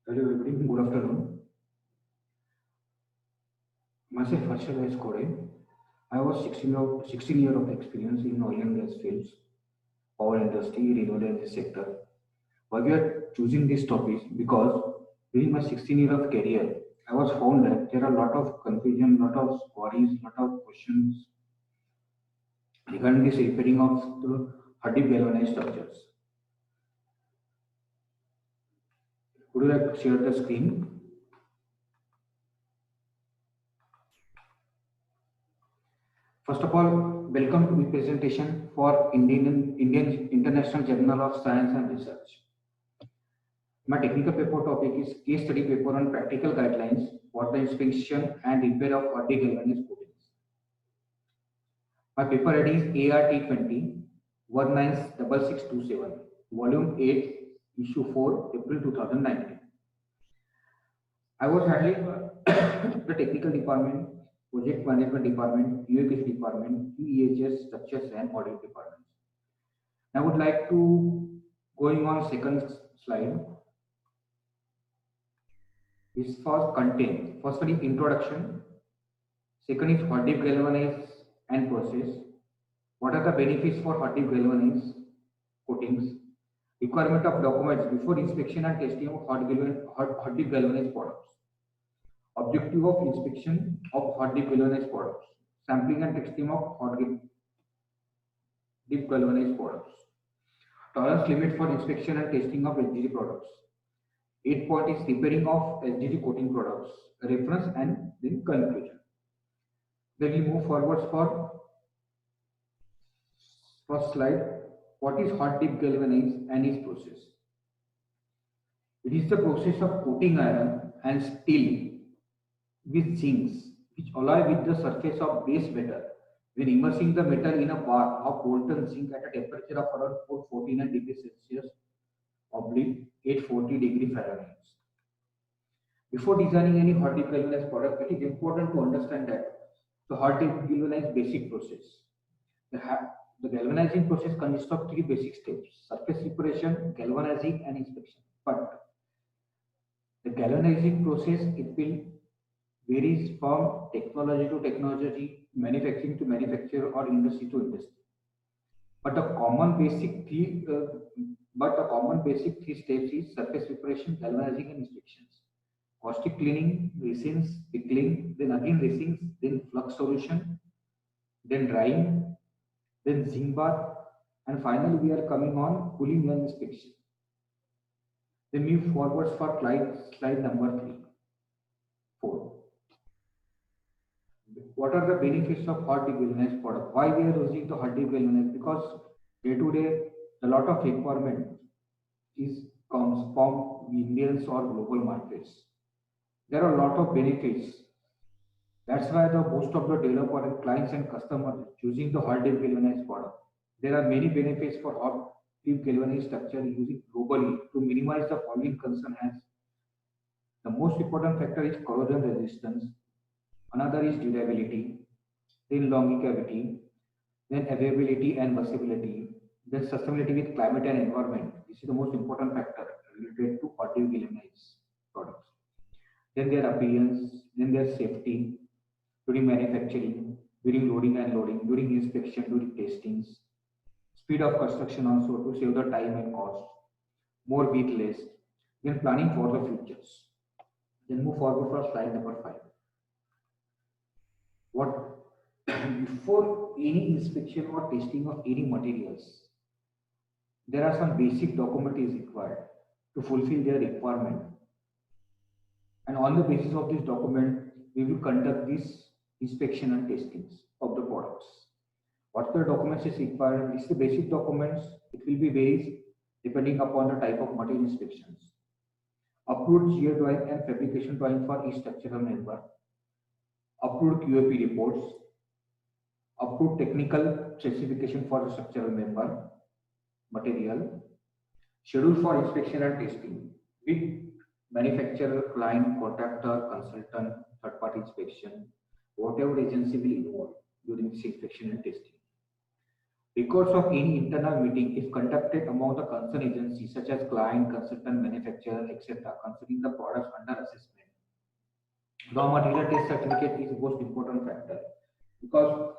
Hello everybody, good afternoon. Myself Harshal S. Kore. I was 16 years of experience in oil and gas fields, power industry, renewable energy sector. Why we are choosing this topic? Because during my 16 years of career, I was found that there are a lot of confusion, lot of worries, lot of questions regarding this repairing of the Hardeep galvanized structures. Would you like to share the screen? First of all, welcome to the presentation for Indian International Journal of Science and Research. My technical paper topic is case study paper on practical guidelines for the inspection and repair of Hardy galvanized coatings. My paper ID is ART 20 196627, Volume 8, Issue 4, April 2019. I was handling the technical department, project management department, UX department, EHS, structures and audit departments. I would like to going on second slide. This for content. First one is introduction. Second is hot dip galvanize and process. What are the benefits for hot dip galvanize coatings? Requirement of documents before inspection and testing of hot dip galvanized products. Objective of inspection of hot dip galvanized products. Sampling and testing of hot dip galvanized products. Tolerance limit for inspection and testing of HGD products. 8 point is repairing of HGD coating products. Reference and then conclusion. Then we move forwards for first slide. What is hot dip galvanize and its process? It is the process of coating iron and steel with zincs which alloy with the surface of base metal when immersing the metal in a bath of molten zinc at a temperature of around 449 degrees Celsius oblique 840 degree Fahrenheit. Before designing any hot dip galvanized product, it is important to understand that the hot dip galvanized basic process. The galvanizing process consists of three basic steps: surface preparation, galvanizing, and inspection. But the galvanizing process it will varies from technology to technology, manufacturing to manufacturer, or industry to industry. But the common basic three steps is surface preparation, galvanizing, and inspections. Caustic cleaning, resins, pickling, then again resins, then flux solution, then drying, then zinc bath, and finally we are coming on cooling and inspection. Then move forwards for slide number 4. What are the benefits of hot dip galvanized product? Why we are using the hot dip galvanized? Because day to day a lot of requirement comes from Indians or global markets. There are a lot of benefits. That's why the most of the developer and clients and customers choosing the hot dip galvanized product. There are many benefits for hot dip galvanized structure using globally to minimize the following concern as the most important factor is corrosion resistance, another is durability, then longevity, then availability and versatility, then sustainability with climate and environment. This is the most important factor related to hot dip galvanized products. Then their appearance, then their safety during manufacturing, during loading and loading, during inspection, during testings, speed of construction also to save the time and cost, more with less, then planning for the futures. Then move forward for slide number 5. What before any inspection or testing of any materials, there are some basic document is required to fulfill their requirement. And on the basis of this document, we will conduct this inspection and testings of the products. What the documents is required? This is the basic documents. It will be varies depending upon the type of material inspections. Approved shear drawing and fabrication drawing for each structural member. Approved QAP reports. Approved technical specification for the structural member material. Schedule for inspection and testing with manufacturer, client, contractor, consultant, third-party inspection, whatever agency will involve during this inspection and testing. Records of any internal meeting, if conducted among the concerned agencies such as client, consultant, manufacturer, etc., considering the products under assessment. Raw material test certificate is the most important factor because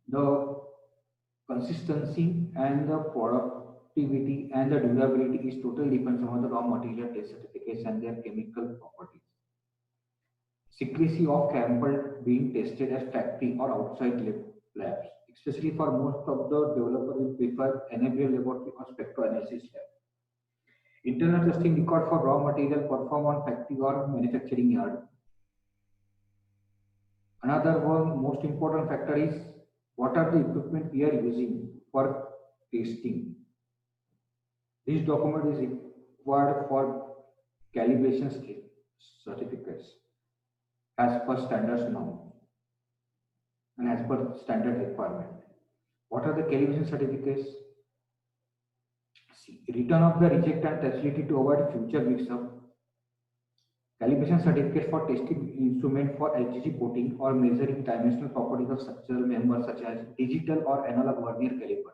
the consistency and the productivity and the durability is totally depends on the raw material test certificates and their chemical properties. Secrecy of sample being tested at factory or outside labs, especially for most of the developers will prefer NABL laboratory or spectroanalysis lab. Internal testing record for raw material performed on factory or manufacturing yard. Another one most important factor is what are the equipment we are using for testing. This document is required for calibration certificates as per standards now and as per standard requirement. What are the calibration certificates? See, return of the reject and facility to avoid future mix-up. Calibration certificate for testing instrument for LGG coating or measuring dimensional properties of structural members such as digital or analog vernier caliper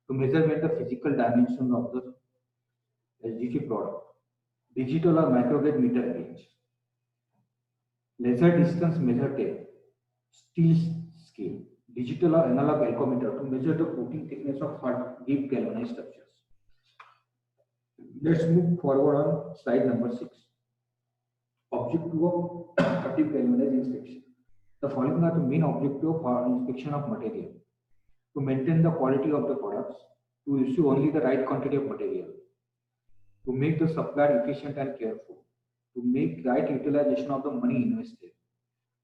to measure the physical dimensions of the LGG product. Digital or micro gauge meter gauge. Laser distance measure tape. Steel scale. Digital or analog alcometer to measure the coating thickness of hard deep galvanized structures. Let's move forward on slide number 6. Objective of hard deep galvanized inspection. The following are the main objective for inspection of material. To maintain the quality of the products, to issue only the right quantity of material, to make the supplier efficient and careful, to make right utilization of the money invested,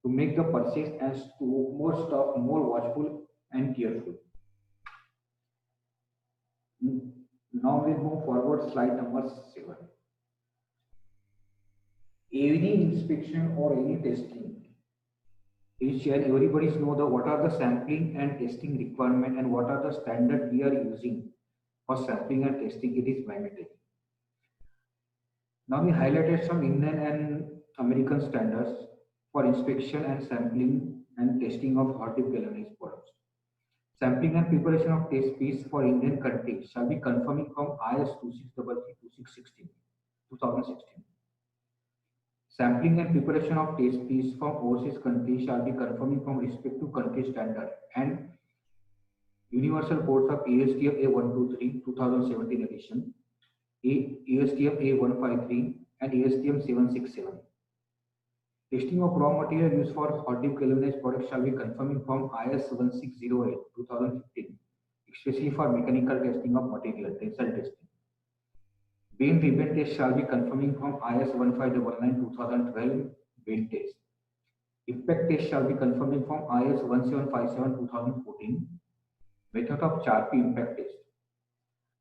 to make the purchase and store more stock more watchful and careful. Now we move forward slide number 7. Any inspection or any testing is everybody know the what are the sampling and testing requirement and what are the standard we are using for sampling and testing. It is mandatory. Now we highlighted some Indian and American standards for inspection and sampling and testing of hot dip galvanized products. Sampling and preparation of test piece for Indian country shall be confirming from IS 2633 2016. Sampling and preparation of test piece from overseas country shall be confirming from respective country standard and Universal Codes of ASTM A123 2017 edition, ASTM A153 and ASTM 767. Testing of raw material used for hot dip galvanized products shall be confirming from IS 1608 2015, especially for mechanical testing of material, tensile testing. Bend ribbon test shall be confirming from IS 1599 2012 bend test. Impact test shall be confirming from IS 1757 2014. Method of Charpy impact test.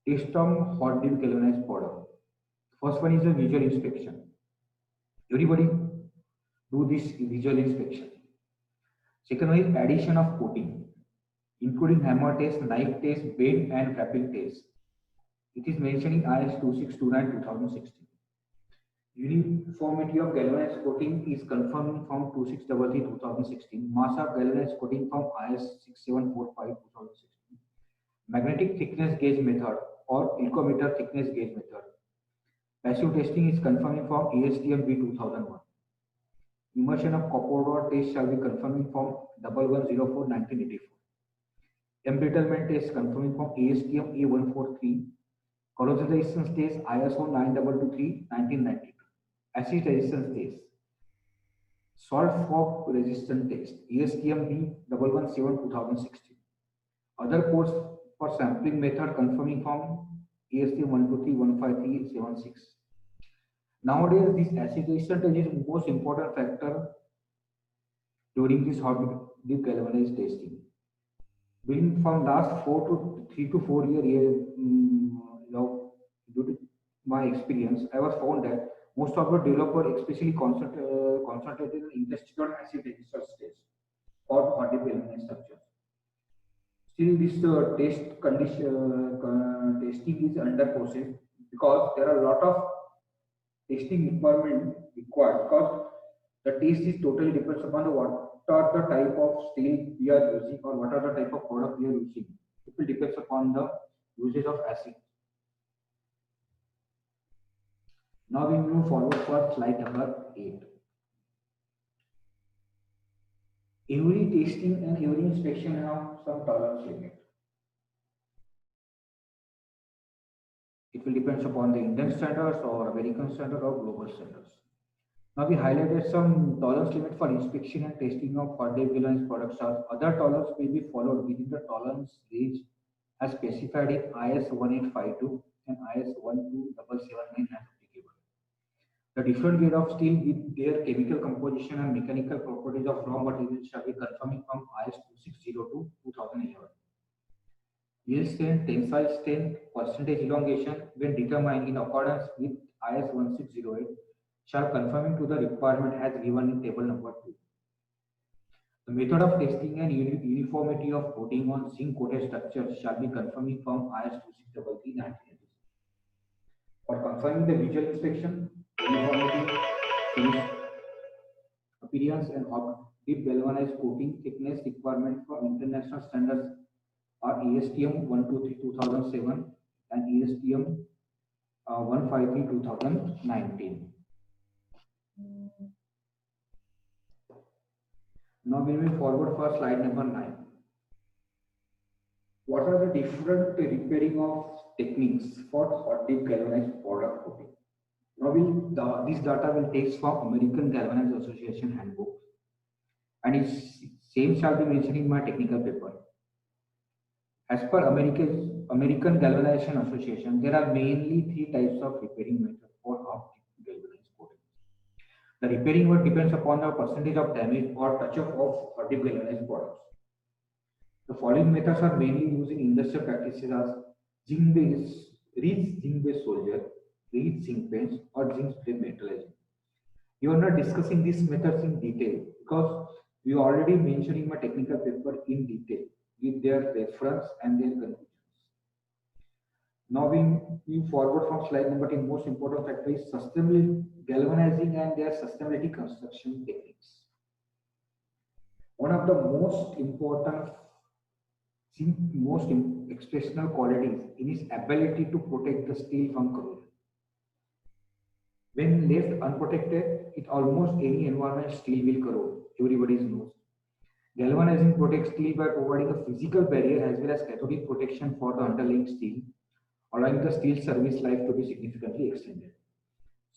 Test on hot dip galvanized product. First one is a visual inspection. Everybody do this visual inspection. Second one is addition of coating, including hammer test, knife test, bend and wrapping test. It is mentioned in IS 2629 2016. Uniformity of galvanized coating is confirmed from 2633 2016. Mass of galvanized coating from IS 6745 2016. Magnetic thickness gauge method or alcometer thickness gauge method. Passive testing is confirming from ASTM B2001. Immersion of copper rod test shall be confirming from 1104 1984. Embrittlement test confirming from ASTM A143. Corrosion resistance test ISO 9223 1992. Acid resistance test. Salt fog resistance test ASTM B117 2016. Other codes for sampling method confirming from ASTM 123 153 76. Nowadays, this acid resistance test is most important factor during this hot dip galvanized testing. Being from last 3 to 4 years, due to my experience, I was found that most of the developers, especially concentrated in industrial acid resistance test for hot dip galvanized structures. Still, this testing is under process because there are a lot of testing requirement required because the test is totally depends upon the are the type of steel we are using or what are the type of product we are using. It will depends upon the usage of acid. Now we move forward for slide number 8. Every testing and every inspection have some tolerance limit. It will depend upon the Indian standards or American standard or global standards. Now we highlighted some tolerance limit for inspection and testing of hot dip galvanized products. Other tolerance may be followed within the tolerance range as specified in IS 1852 and IS 12779 as applicable. The different grade of steel with their chemical composition and mechanical properties of raw materials shall be confirming from IS 2602 2011. Yield strength, tensile strength, percentage elongation when determined in accordance with IS 1608 shall conforming to the requirement as given in table number 2. The method of testing and uniformity of coating on zinc coated structures shall be confirming from IS 2633 1986. For confirming the visual inspection, uniformity, finish, appearance and hot dip galvanized coating thickness requirement for international standards are ASTM 123-2007 and ASTM 153-2019. Now we will forward for slide number 9. What are the different repairing of techniques for hot dip galvanized product coating? Now this data will take from American Galvanized Association handbook, and its same shall be mentioned in my technical paper. As per American Galvanization Association, there are mainly 3 types of repairing methods for hot dip galvanized coating. The repairing work depends upon the percentage of damage or touch-up of hot dip galvanized products. The following methods are mainly used in industrial practices as zinc-based soldier, reed zinc paints, or zinc spray metallizing. We are not discussing these methods in detail because we already mentioned in my technical paper in detail with their reference and their conclusions. Now we move forward from slide number 10. Most important factor is sustainable galvanizing and their sustainability construction techniques. One of the most important exceptional qualities in its ability to protect the steel from corrosion. When left unprotected, it almost any environment steel will corrode. Everybody knows. Galvanizing protects steel by providing a physical barrier as well as cathodic protection for the underlying steel, allowing the steel service life to be significantly extended.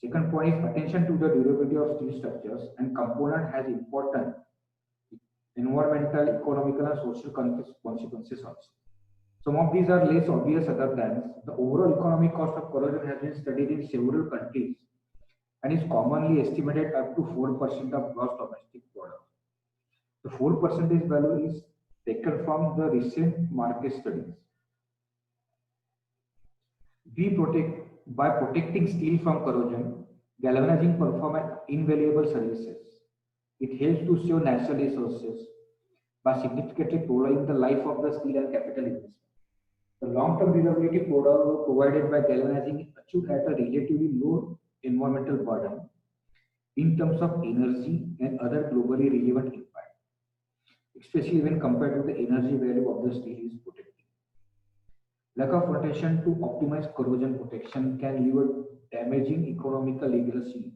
Second point is attention to the durability of steel structures and component has important environmental, economical, and social consequences also. Some of these are less obvious other than the overall economic cost of corrosion has been studied in several countries and is commonly estimated up to 4% of gross domestic product. The 4% value is taken from the recent market studies. By protecting steel from corrosion, galvanizing performs invaluable services. It helps to save natural resources by significantly prolonging the life of the steel and capital investment. The long-term durability provided by galvanizing is achieved at a relatively low environmental burden in terms of energy and other globally relevant impact, especially when compared to the energy value of the steel is protected. Lack of protection to optimize corrosion protection can lead to damaging economical legacy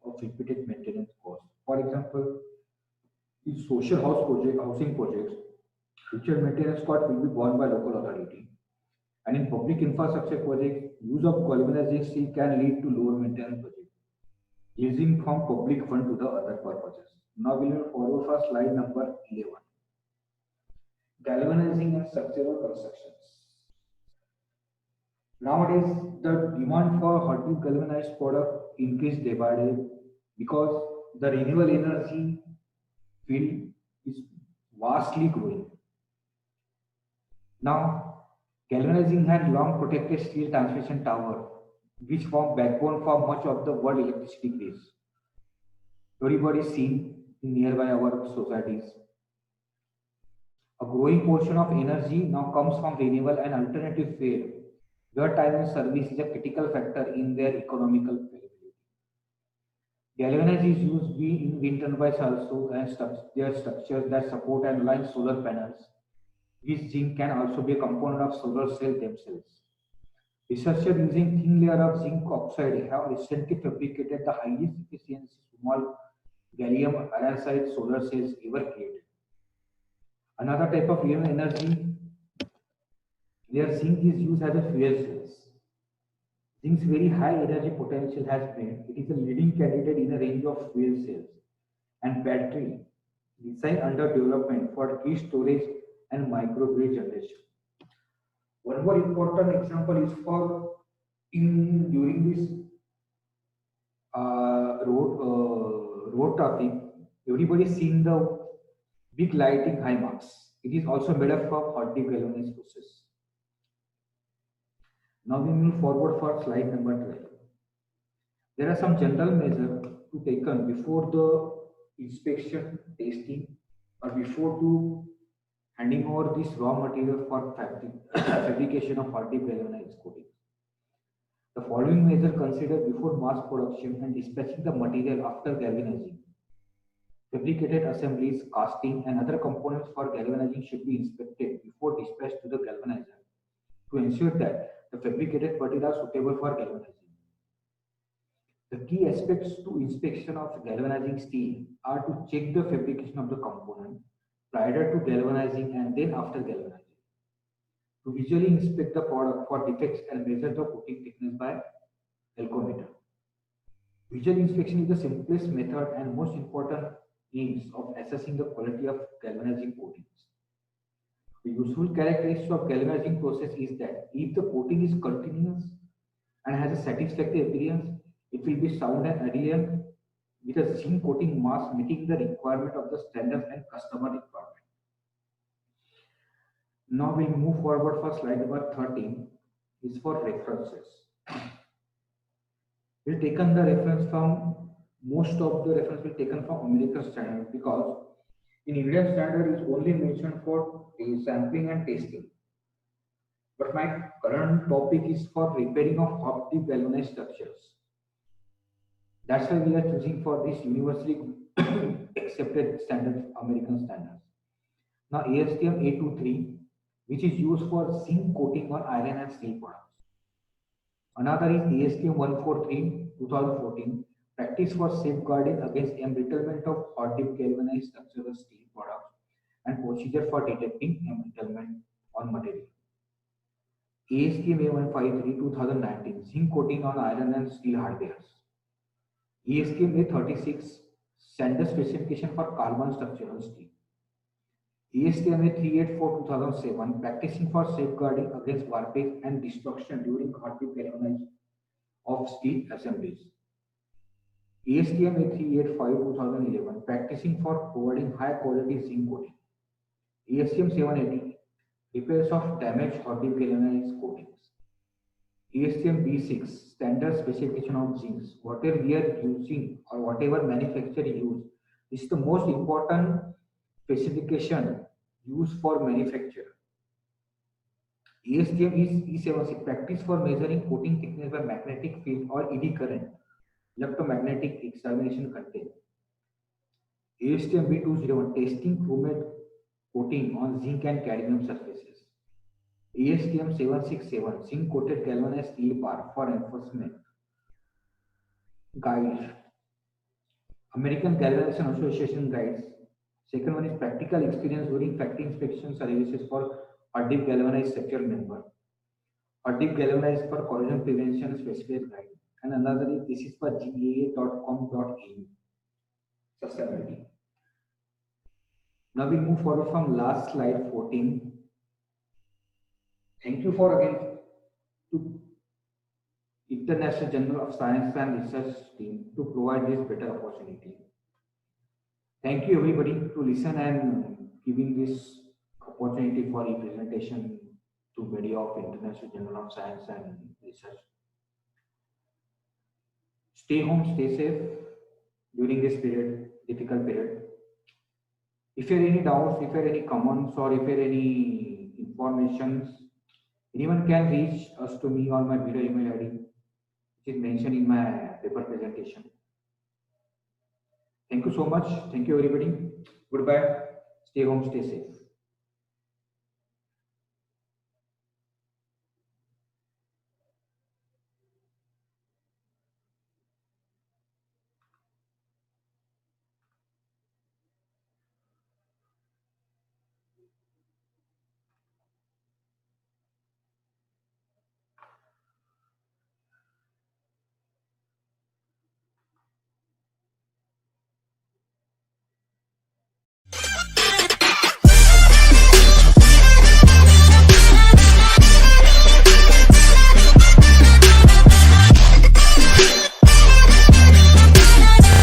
of repeated maintenance costs. For example, in social housing projects, future maintenance costs will be borne by local authority. And in public infrastructure projects, use of galvanizing steel can lead to lower maintenance budget, using from public fund to the other purposes. Now we will forward for slide number 11. Galvanizing and structural constructions. Nowadays, the demand for hot dip galvanized product increased day by day because the renewable energy field is vastly growing. Now, galvanizing had long protected steel transmission tower, which form backbone for much of the world electricity grids. Everybody is seen in nearby our societies. A growing portion of energy now comes from renewable and alternative fuel, where time and service is a critical factor in their economical viability. Galvanized is used in wind turbines also, and there are structures that support and align solar panels. This zinc can also be a component of solar cells themselves. Researchers using thin layer of zinc oxide have recently fabricated the highest efficiency small gallium arsenide solar cells ever created. Another type of renewable energy where zinc is used as a fuel cells. Zinc's very high energy potential has made it is a leading candidate in a range of fuel cells and battery design under development for key storage and microgrid generation. One more important example is for in during this road traffic, everybody seen the big lighting high marks. It is also made up of hot dip galvanized process. Now we move forward for slide number 12. There are some general measures to taken before the inspection, testing, or before to handing over this raw material for fabrication of hot dip galvanized coating. The following measures considered before mass production and dispatching the material after galvanizing. Fabricated assemblies, casting, and other components for galvanizing should be inspected before dispatch to the galvanizer to ensure that the fabricated material are suitable for galvanizing. The key aspects to inspection of galvanizing steel are to check the fabrication of the component prior to galvanizing and then after galvanizing. To visually inspect the product for defects and measure the coating thickness by alcometer. Visual inspection is the simplest method and most important means of assessing the quality of galvanizing coatings. The useful characteristic of galvanizing process is that if the coating is continuous and has a satisfactory appearance, it will be sound and adherent with a zinc coating mass meeting the requirement of the standards and customer requirement. Now we move forward for slide number 13 is for references. We've taken the reference from most of the reference will taken from American standard because in Indian standard is only mentioned for sampling and testing. But my current topic is for repairing of hot dip galvanized structures. That's why we are choosing for this universally accepted standard American standards. Now ASTM 823, which is used for zinc coating on iron and steel products. Another is ASTM 143 2014, practice for safeguarding against embrittlement of hot dip galvanized structural steel products and procedure for detecting embrittlement on material. ASTM A153 2019, zinc coating on iron and steel hardwares. ASTM A36, standard specification for carbon structural steel. ASTM A384 2007, practicing for safeguarding against warpage and destruction during hot dip galvanized of steel assemblies. ASTM A385 2011, practicing for providing high quality zinc coating. ASTM 780, repairs of damaged hot dip galvanized coatings. ASTM B6, standard specification of zincs. Whatever we are using or whatever manufacturer use, this is the most important specification used for manufacture. ASTM is E76, practice for measuring coating thickness by magnetic field or ED current, electromagnetic examination content. ASTM B201, testing chromate coating on zinc and cadmium surfaces. ASTM 767, zinc coated galvanized steel bar for enforcement. Guides. American Galvanization Association guides. Second one is practical experience during factory inspection services for hot dip galvanized structural member. Hot dip galvanized for corrosion prevention specific guide. And another is this is for gaa.com.au. Sustainability. Now we move forward from last slide 14. Thank you for again to International Journal of Science and Research team to provide this better opportunity. Thank you everybody to listen and giving this opportunity for representation to media of International Journal of Science and Research. Stay home, stay safe during this period, difficult period. If you have any doubts, if you have any comments, or if you have any informations, anyone can reach us to me on my video email ID, which is mentioned in my paper presentation. Thank you so much. Thank you, everybody. Goodbye. Stay home, stay safe.